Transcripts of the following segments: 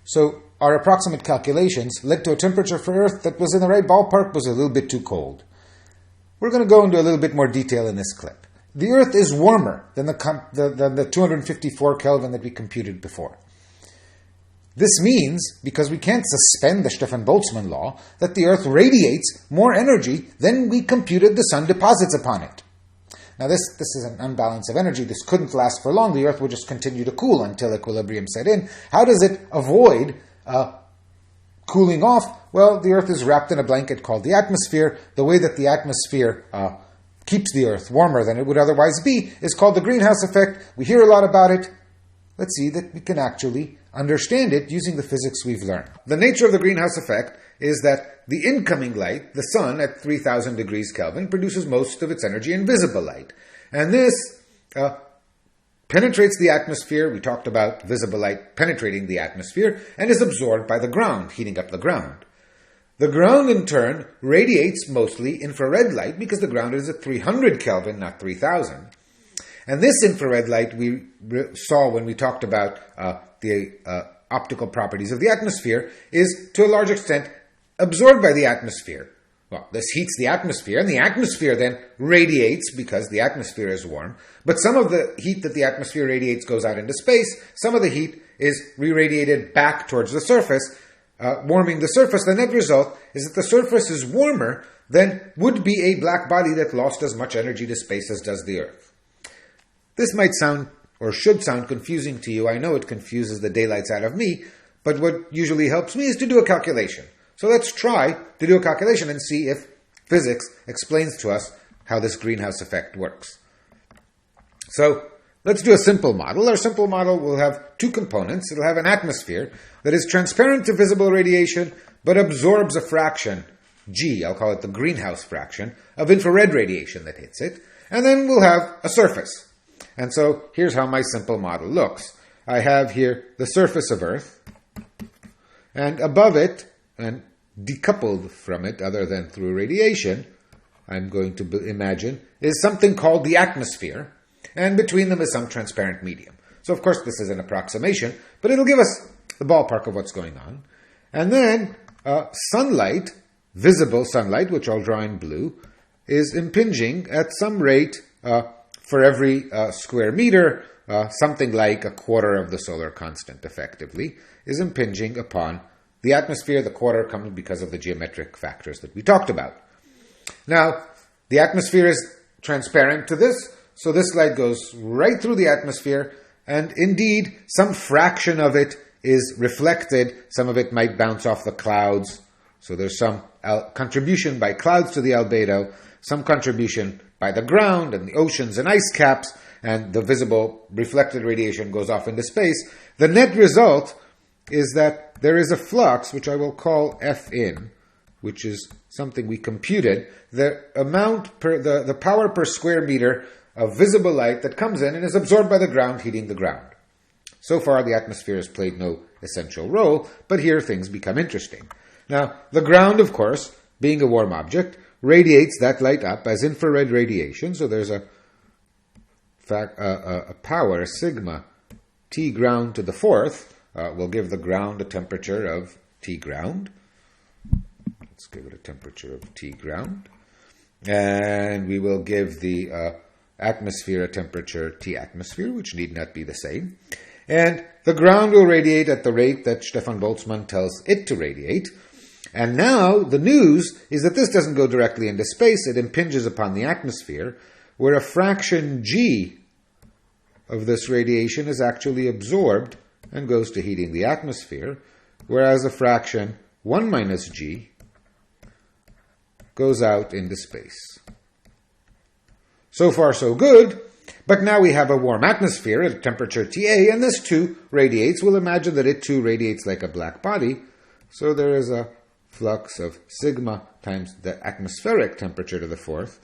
So our approximate calculations led to a temperature for Earth that was in the right ballpark, was a little bit too cold. We're going to go into a little bit more detail in this clip. The Earth is warmer than the 254 Kelvin that we computed before. This means, because we can't suspend the Stefan Boltzmann law, that the Earth radiates more energy than we computed the Sun deposits upon it. Now this is an unbalance of energy. This couldn't last for long. The Earth would just continue to cool until equilibrium set in. How does it avoid cooling off? Well, the Earth is wrapped in a blanket called the atmosphere. The way that the atmosphere keeps the Earth warmer than it would otherwise be is called the greenhouse effect. We hear a lot about it. Let's see that we can actually understand it using the physics we've learned. The nature of the greenhouse effect is that the incoming light, the sun at 3000 degrees Kelvin, produces most of its energy in visible light. And this penetrates the atmosphere. We talked about visible light penetrating the atmosphere and is absorbed by the ground, heating up the ground. The ground, in turn, radiates mostly infrared light because the ground is at 300 Kelvin, not 3000. And this infrared light we saw when we talked about the optical properties of the atmosphere is, to a large extent, absorbed by the atmosphere. Well, this heats the atmosphere, and the atmosphere then radiates because the atmosphere is warm. But some of the heat that the atmosphere radiates goes out into space. Some of the heat is re-radiated back towards the surface, warming the surface. The net result is that the surface is warmer than would be a black body that lost as much energy to space as does the Earth. This might sound, or should sound, confusing to you. I know it confuses the daylights out of me, but what usually helps me is to do a calculation. So let's try to do a calculation and see if physics explains to us how this greenhouse effect works. So let's do a simple model. Our simple model will have two components. It'll have an atmosphere that is transparent to visible radiation, but absorbs a fraction, G, I'll call it the greenhouse fraction, of infrared radiation that hits it. And then we'll have a surface. And so here's how my simple model looks. I have here the surface of Earth, and above it, and decoupled from it other than through radiation, I'm going to imagine, is something called the atmosphere, and between them is some transparent medium. So of course this is an approximation, but it'll give us the ballpark of what's going on. And then sunlight, visible sunlight, which I'll draw in blue, is impinging at some rate for every square meter, something like a quarter of the solar constant, effectively, is impinging upon the atmosphere. The quarter comes because of the geometric factors that we talked about. Now, the atmosphere is transparent to this, so this light goes right through the atmosphere, and indeed, some fraction of it is reflected. Some of it might bounce off the clouds, so there's some contribution by clouds to the albedo, some contribution by the ground and the oceans and ice caps, and the visible reflected radiation goes off into space. The net result is that there is a flux, which I will call F in, which is something we computed, the amount the power per square meter of visible light that comes in and is absorbed by the ground, heating the ground. So far, the atmosphere has played no essential role, but here things become interesting. Now, the ground, of course, being a warm object, radiates that light up as infrared radiation, so there's a power, sigma, T ground to the fourth, will give the ground a temperature of T ground. Let's give it a temperature of T ground. And we will give the atmosphere a temperature T atmosphere, which need not be the same. And the ground will radiate at the rate that Stefan Boltzmann tells it to radiate. And now the news is that this doesn't go directly into space. It impinges upon the atmosphere, where a fraction G of this radiation is actually absorbed and goes to heating the atmosphere, whereas a fraction 1 minus G goes out into space. So far, so good, but now we have a warm atmosphere at a temperature TA, and this too radiates. We'll imagine that it too radiates like a black body, so there is a flux of sigma times the atmospheric temperature to the fourth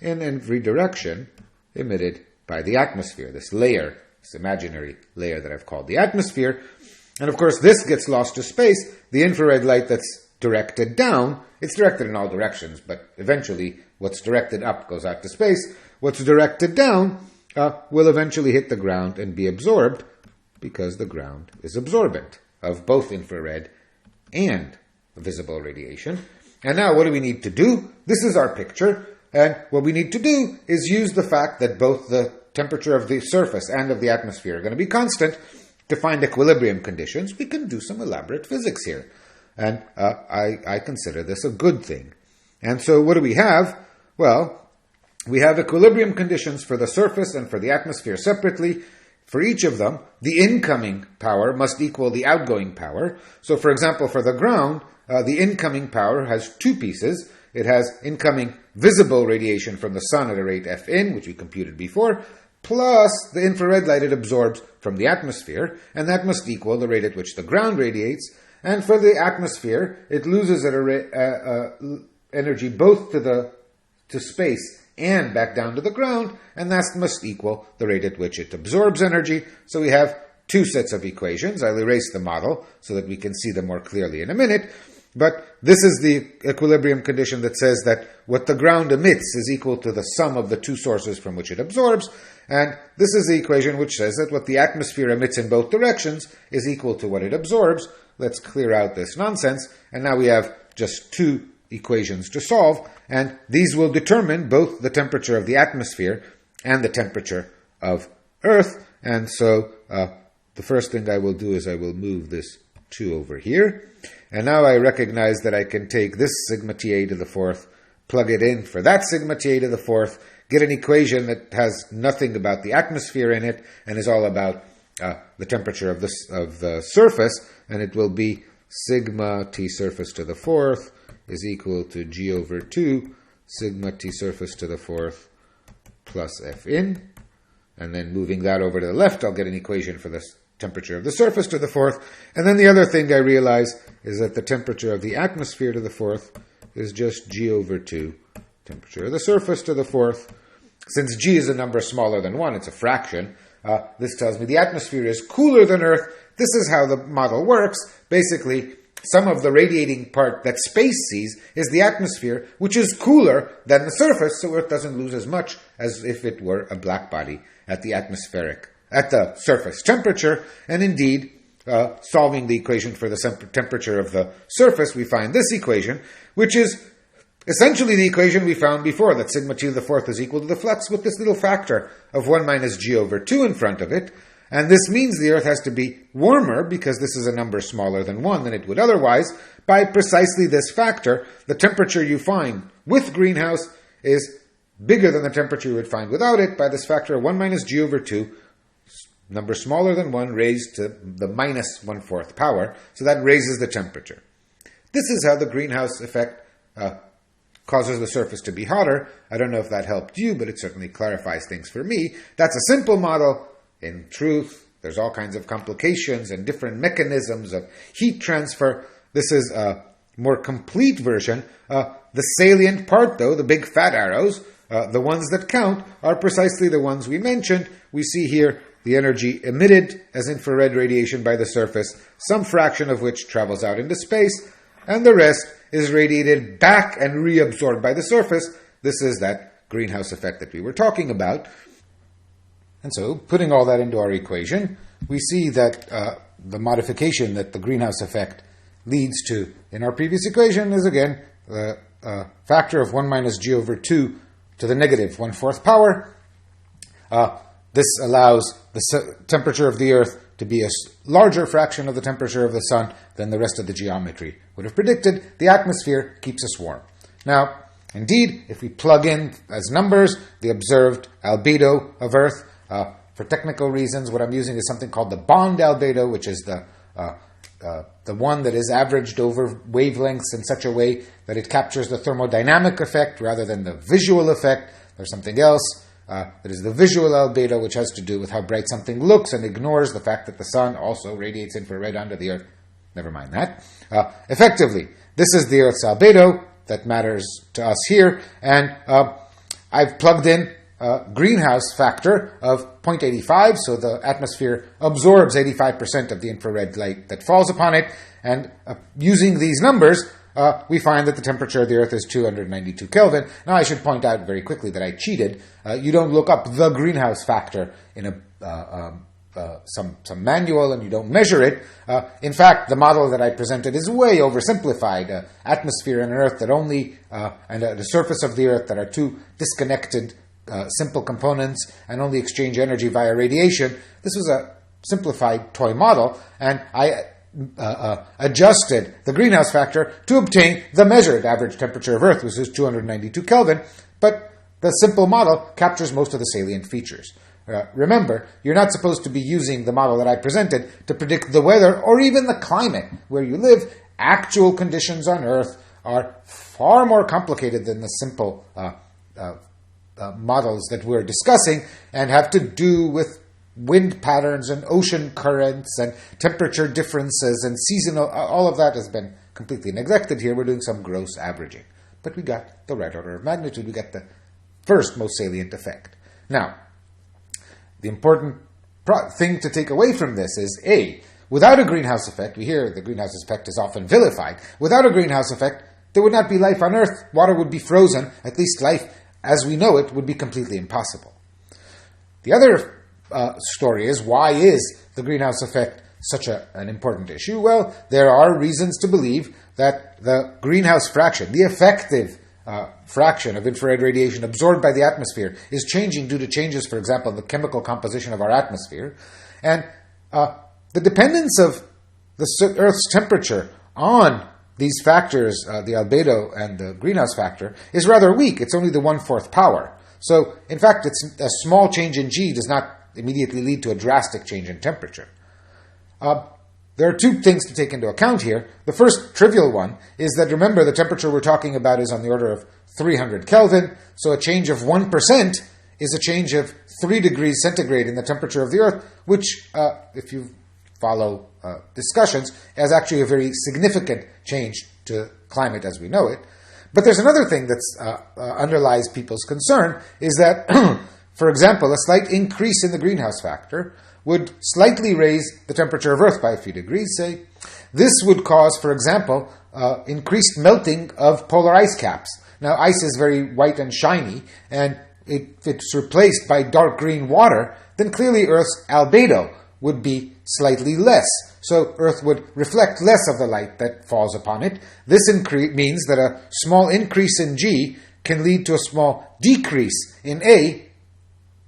in every direction emitted by the atmosphere, this layer, this imaginary layer that I've called the atmosphere. And of course, this gets lost to space. The infrared light that's directed down, it's directed in all directions, but eventually what's directed up goes out to space. What's directed down will eventually hit the ground and be absorbed because the ground is absorbent. of both infrared and visible radiation. And now what do we need to do? This is our picture, and what we need to do is use the fact that both the temperature of the surface and of the atmosphere are going to be constant to find equilibrium conditions. We can do some elaborate physics here, and I consider this a good thing. And so what do we have? Well, we have equilibrium conditions for the surface and for the atmosphere separately. For each of them, the incoming power must equal the outgoing power. So, for example, for the ground, the incoming power has two pieces. It has incoming visible radiation from the sun at a rate Fin, which we computed before, plus the infrared light it absorbs from the atmosphere, and that must equal the rate at which the ground radiates. And for the atmosphere, it loses energy both to space and back down to the ground, and that must equal the rate at which it absorbs energy. So we have two sets of equations. I'll erase the model so that we can see them more clearly in a minute. But this is the equilibrium condition that says that what the ground emits is equal to the sum of the two sources from which it absorbs. And this is the equation which says that what the atmosphere emits in both directions is equal to what it absorbs. Let's clear out this nonsense. And now we have just two equations to solve. And these will determine both the temperature of the atmosphere and the temperature of Earth. And so the first thing I will do is I will move this 2 over here. And now I recognize that I can take this sigma Ta to the fourth, plug it in for that sigma Ta to the fourth, get an equation that has nothing about the atmosphere in it and is all about the temperature of the surface, and it will be sigma T surface to the fourth is equal to G over 2 sigma T surface to the fourth plus Fin. And then moving that over to the left, I'll get an equation for the temperature of the surface to the fourth. And then the other thing I realize is that the temperature of the atmosphere to the fourth is just G over 2 temperature of the surface to the fourth. Since G is a number smaller than 1, it's a fraction, this tells me the atmosphere is cooler than Earth. This is how the model works. Basically, some of the radiating part that space sees is the atmosphere, which is cooler than the surface, so Earth doesn't lose as much as if it were a black body at the surface temperature. And indeed, solving the equation for the temperature of the surface, we find this equation, which is essentially the equation we found before, that sigma T to the fourth is equal to the flux with this little factor of 1 minus G over 2 in front of it. And this means the Earth has to be warmer, because this is a number smaller than 1 than it would otherwise. By precisely this factor, the temperature you find with greenhouse is bigger than the temperature you would find without it. By this factor of 1 minus G over 2, number smaller than 1 raised to the minus 1/4 power, so that raises the temperature. This is how the greenhouse effect causes the surface to be hotter. I don't know if that helped you, but it certainly clarifies things for me. That's a simple model. In truth, there's all kinds of complications and different mechanisms of heat transfer. This is a more complete version. The salient part, though, the big fat arrows, the ones that count, are precisely the ones we mentioned. We see here the energy emitted as infrared radiation by the surface, some fraction of which travels out into space, and the rest is radiated back and reabsorbed by the surface. This is that greenhouse effect that we were talking about. And so, putting all that into our equation, we see that the modification that the greenhouse effect leads to in our previous equation is, again, the factor of 1 minus G over 2 to the negative 1/4 power. This allows the temperature of the Earth to be a larger fraction of the temperature of the Sun than the rest of the geometry would have predicted. The atmosphere keeps us warm. Now, indeed, if we plug in as numbers the observed albedo of Earth, for technical reasons, what I'm using is something called the Bond albedo, which is the one that is averaged over wavelengths in such a way that it captures the thermodynamic effect rather than the visual effect. There's something else that is the visual albedo, which has to do with how bright something looks and ignores the fact that the sun also radiates infrared onto the Earth. Never mind that. Effectively, this is the Earth's albedo that matters to us here, and I've plugged in greenhouse factor of 0.85, so the atmosphere absorbs 85% of the infrared light that falls upon it, and using these numbers, we find that the temperature of the Earth is 292 Kelvin. Now, I should point out very quickly that I cheated. You don't look up the greenhouse factor in a some manual and you don't measure it. In fact, the model that I presented is way oversimplified. Atmosphere and Earth that only, and the surface of the Earth that are two disconnected simple components and only exchange energy via radiation. This was a simplified toy model, and I adjusted the greenhouse factor to obtain the measured average temperature of Earth, which is 292 Kelvin, but the simple model captures most of the salient features. Remember, you're not supposed to be using the model that I presented to predict the weather or even the climate where you live. Actual conditions on Earth are far more complicated than the simple models that we're discussing and have to do with wind patterns and ocean currents and temperature differences and seasonal. All of that has been completely neglected here. We're doing some gross averaging. But we got the right order of magnitude. We got the first most salient effect. Now, the important thing to take away from this is, A, without a greenhouse effect, we hear the greenhouse effect is often vilified. Without a greenhouse effect, there would not be life on Earth. Water would be frozen. At least life, as we know it, would be completely impossible. The other story is, why is the greenhouse effect such an important issue? Well, there are reasons to believe that the greenhouse fraction, the effective fraction of infrared radiation absorbed by the atmosphere, is changing due to changes, for example, in the chemical composition of our atmosphere. And the dependence of the Earth's temperature on these factors, the albedo and the greenhouse factor, is rather weak. It's only the 1/4 power. So, in fact, a small change in G does not immediately lead to a drastic change in temperature. There are two things to take into account here. The first trivial one is that, remember, the temperature we're talking about is on the order of 300 Kelvin, so a change of 1% is a change of 3 degrees centigrade in the temperature of the Earth, which, if you follow discussions, is actually a very significant change to climate as we know it. But there's another thing that underlies people's concern, is that, for example, a slight increase in the greenhouse factor would slightly raise the temperature of Earth by a few degrees, say. This would cause, for example, increased melting of polar ice caps. Now, ice is very white and shiny, and if it's replaced by dark green water, then clearly Earth's albedo would be slightly less. So Earth would reflect less of the light that falls upon it. This means that a small increase in G can lead to a small decrease in A,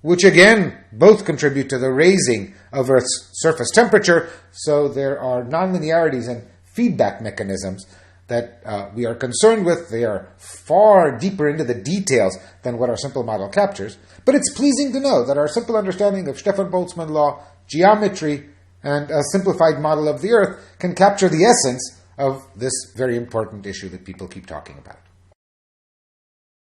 which again both contribute to the raising of Earth's surface temperature. So there are nonlinearities and feedback mechanisms that we are concerned with. They are far deeper into the details than what our simple model captures. But it's pleasing to know that our simple understanding of Stefan Boltzmann law, geometry, and a simplified model of the Earth can capture the essence of this very important issue that people keep talking about.